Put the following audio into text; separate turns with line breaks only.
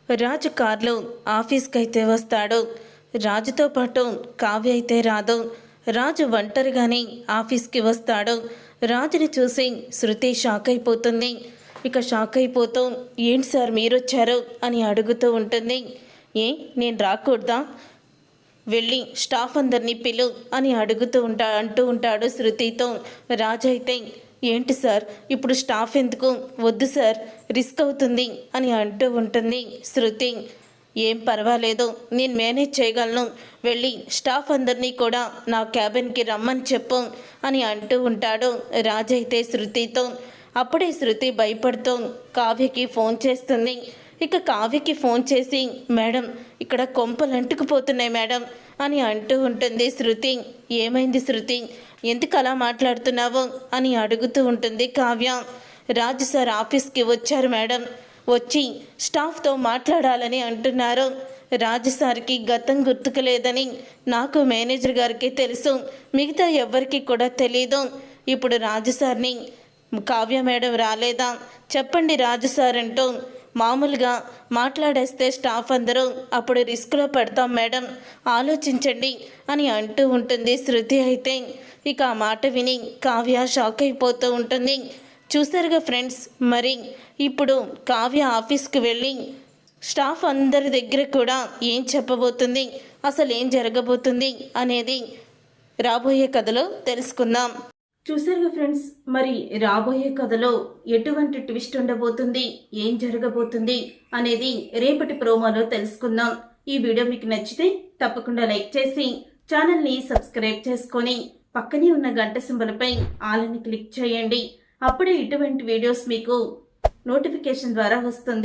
రాజు కార్లో ఆఫీస్కి అయితే వస్తాడు. రాజుతో పాటు కావ్య అయితే రాదు. రాజు ఒంటరిగానే ఆఫీస్కి వస్తాడు. రాజుని చూసి శృతి షాక్ అయిపోతుంది. ఇక షాక్ అయిపోతూ ఏంటి సార్ మీరొచ్చారు అని అడుగుతూ ఉంటుంది. నేను రాకూడదా, వెళ్ళి స్టాఫ్ అందరినీ పిలు అని అంటూ ఉంటాడు శృతితో. రాజు అయితే ఏంటి సార్ ఇప్పుడు స్టాఫ్ ఎందుకు, వద్దు సార్ రిస్క్ అవుతుంది అని అంటూ ఉంటుంది శృతి. ఏం పర్వాలేదు, నేను మేనేజ్ చేయగలను, వెళ్ళి స్టాఫ్ అందరినీ కూడా నా క్యాబిన్కి రమ్మని చెప్పు అని అంటూ ఉంటాడు రాజు అయితే శృతితో. అప్పుడే శృతి భయపడుతూ కావ్యకి ఫోన్ చేస్తుంది. ఇక కావ్యకి ఫోన్ చేసి మేడం ఇక్కడ కొంపలు అంటుకుపోతున్నాయి మేడం అని అంటూ ఉంటుంది శృతి. ఏమైంది శృతి, ఎందుకు అలా మాట్లాడుతున్నావు అని అడుగుతూ ఉంటుంది కావ్య. రాజు సార్ ఆఫీస్కి వచ్చారు మేడం, వచ్చి స్టాఫ్తో మాట్లాడాలని అంటున్నారు. రాజు సార్కి గతం గుర్తుకులేదని నాకు మేనేజర్ గారికి తెలుసు, మిగతా ఎవ్వరికి కూడా తెలీదు. ఇప్పుడు రాజు సార్ని కావ్య మేడం రాలేదా చెప్పండి రాజు సార్ అంటూ మామూలుగా మాట్లాడేస్తే స్టాఫ్ అందరూ అప్పుడు రిస్క్లో పెడతాం మేడం, ఆలోచించండి అని అంటూ ఉంటుంది శృతి అయితే. ఇక ఆ మాట విని కావ్య షాక్ అయిపోతూ ఉంటుంది. చూసారుగా ఫ్రెండ్స్, మరి ఇప్పుడు కావ్య ఆఫీస్కి వెళ్ళి స్టాఫ్ అందరి దగ్గర కూడా ఏం చెప్పబోతుంది, అసలు ఏం జరగబోతుంది అనేది రాబోయే కథలో తెలుసుకుందాం. చూసారుగా ఫ్రెండ్స్, మరి రాబోయే కథలో ఎటువంటి ట్విస్ట్ ఉండబోతుంది, ఏం జరగబోతుంది అనేది రేపటి ప్రోమోలో తెలుసుకుందాం. ఈ వీడియో మీకు నచ్చితే తప్పకుండా లైక్ చేసి ఛానల్ని సబ్స్క్రైబ్ చేసుకొని పక్కనే ఉన్న గంట సింబల్పై ఆల్ అని క్లిక్ చేయండి. అప్పుడే ఇటువంటి వీడియోస్ మీకు నోటిఫికేషన్ ద్వారా వస్తుంది.